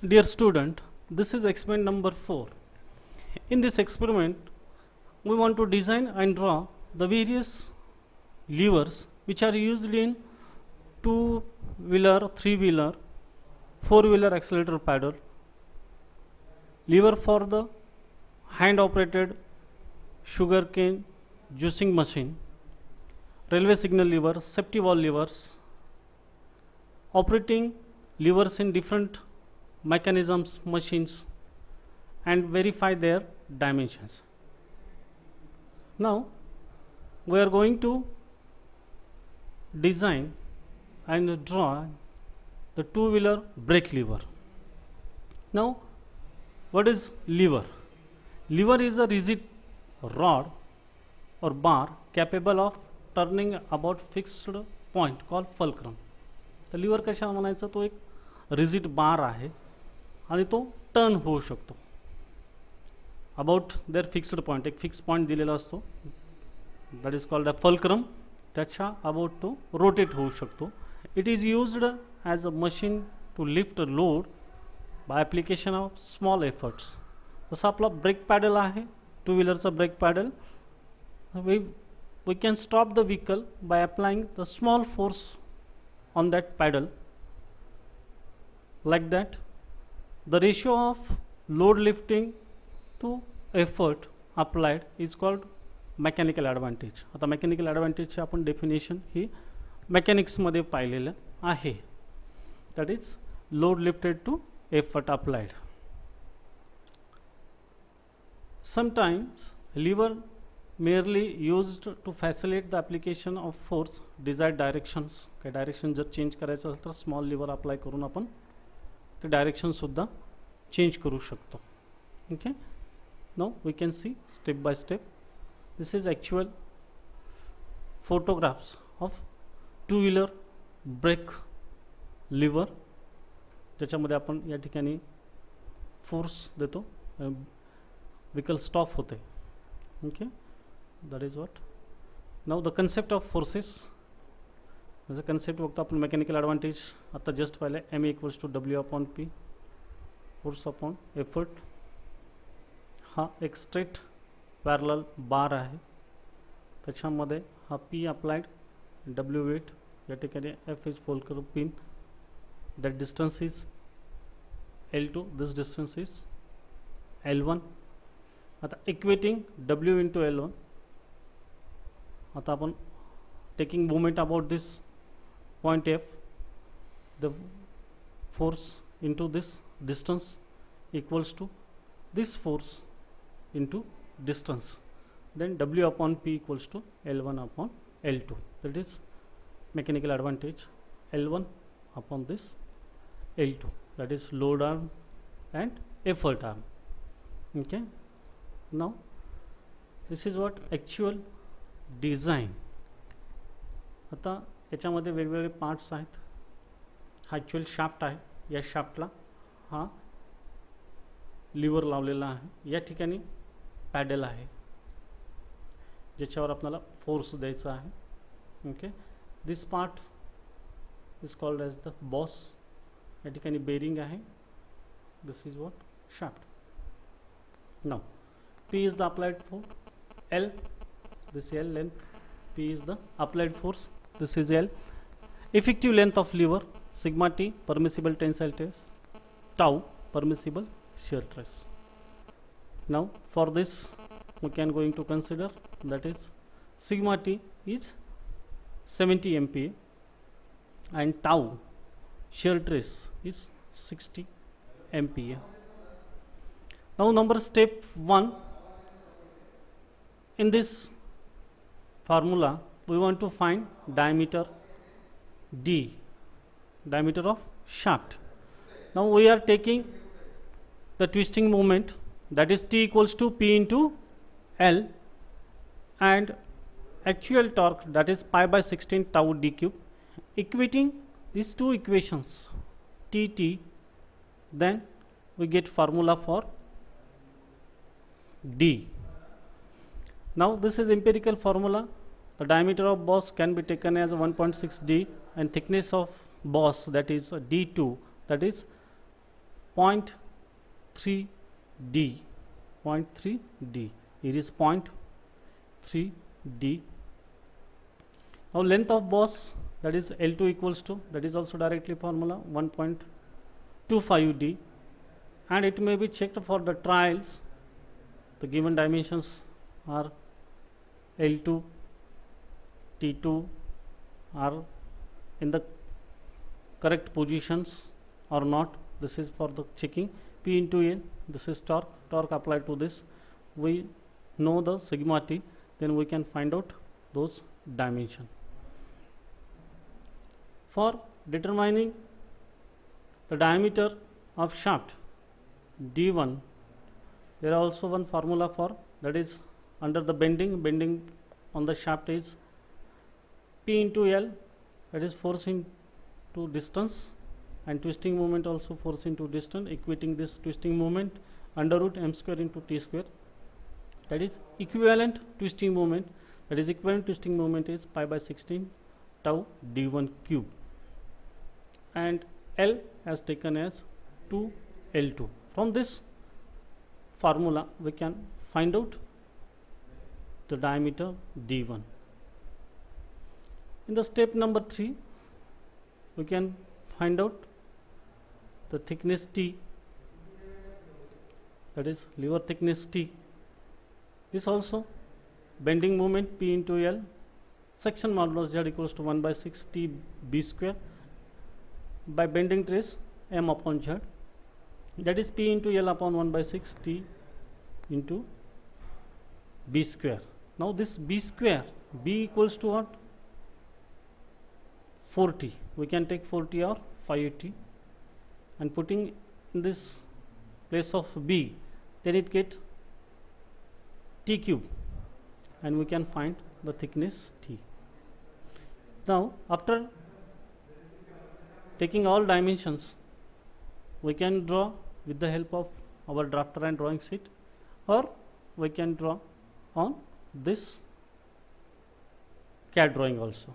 Dear student, this is experiment number 4. In this experiment, we want to design and draw the various levers which are used in two-wheeler, three-wheeler, four-wheeler accelerator pedal, lever for the hand-operated sugarcane juicing machine, railway signal lever, safety valve levers, operating levers in different mechanisms, machines, and verify their dimensions. Now we are going to design and draw the two-wheeler brake lever. Now what is lever? Lever is a rigid rod or bar capable of turning about fixed point called fulcrum. तर liver कशा म्हणायचं, तो एक rigid bar आहे आणि तो turn होऊ शकतो अबाउट देअर फिक्स्ड पॉईंट. एक फिक्स पॉईंट दिलेला असतो, that is called a fulcrum. त्याच्या अबाउट तो रोटेट होऊ शकतो. It is used as a machine to lift load by application of small efforts. जसं आपला ब्रेक पॅडल आहे, टू व्हीलरचा brake pedal, we can stop the vehicle by applying the small force on that pedal, like that. The ratio of load lifting to effort applied is called mechanical advantage. आता mechanical advantage ची आपण definition ही mechanics मध्ये पाहिलेलं आहे, that is load lifted to effort applied. Sometimes lever merely used to facilitate the application of force desired directions. काही direction जर change करायचं असेल तर स्मॉल लिव्हर अप्लाय करून आपण ते डायरेक्शन सुद्धा चेंज करू शकतो. Okay, now we can see step by step. This is actual photographs of two wheeler brake lever, ज्याच्यामध्ये आपण या ठिकाणी फोर्स देतो, व्हेकल स्टॉप होते. Okay, that is what. Now the concept of forces, as a concept बघतो आपण mechanical advantage आता just पाहिलं. M equals to W upon P, force upon effort. हा एक स्ट्रेट पॅरलल बार आहे, त्याच्यामध्ये हा पी अप्लाइड, डब्ल्यू वेट, या ठिकाणी F is fulcrum pin, that distance is L2, this distance is L1. आता इक्वेटिंग W इंटू L1. आता आपण taking moment about this point F, the force into this distance equals to this force into distance, then W upon P equals to L1 upon L2. That is mechanical advantage L1 upon this L2, that is load arm and effort arm. Okay, now this is what actual design. आता याच्यामध्ये वेगवेगळे parts आहेत. हा actual shaft आहे, या शाफ्टला हा liver लावलेला आहे. या ठिकाणी पॅडल आहे ज्याच्यावर आपल्याला फोर्स द्यायचा आहे. Okay, this part is called as the boss. या ठिकाणी बेरिंग आहे. This is what shaft. now P is the applied force, L, this L length, P is the applied force, this is L. Effective length of lever, sigma T, permissible tensile stress, tau, permissible shear stress. Now for this we can going to consider, that is sigma T is 70 MPa and tau shear stress is 60 MPa. Now number step 1. In this formula we want to find diameter D, diameter of shaft. Now we are taking the twisting moment, that is T equals to P into L, and actual torque, that is pi by 16 tau D cube. Equating these two equations TT, then we get formula for D. Now this is empirical formula. The diameter of boss can be taken as 1.6 D and thickness of boss, that is D2, that is 0.3d. 0.3d. Here is 0.3d. Now length of boss, that is L2 equals to, that is also directly formula 1.25d, and it may be checked for the trials. The given dimensions are L2, T2 are in the correct positions or not. This is for the checking. P into N, this is torque applied to this. We know the sigma T, then we can find out those dimension. For determining the diameter of shaft D1, there are also one formula for, that is under the bending on the shaft is P into L, that is force into distance, and twisting moment also force into distance, equating this twisting moment under root m square into t square, that is equivalent twisting moment, that is equivalent twisting moment is pi by 16 tau d1 cube, and L as taken as 2L2. From this formula we can find out the diameter d1. In the step number 3, we can find out the thickness T, that is lever thickness T. This also bending moment P into L, section modulus Z equals to 1 by 6 T B square, by bending trace M upon Z, that is P into L upon 1 by 6 T into B square. Now this B square, B equals to what? 4T. We can take 4T or 5T, and putting in this place of B, then it get T cube, and we can find the thickness T. Now after taking all dimensions, we can draw with the help of our drafter and drawing sheet, or we can draw on this CAD drawing also.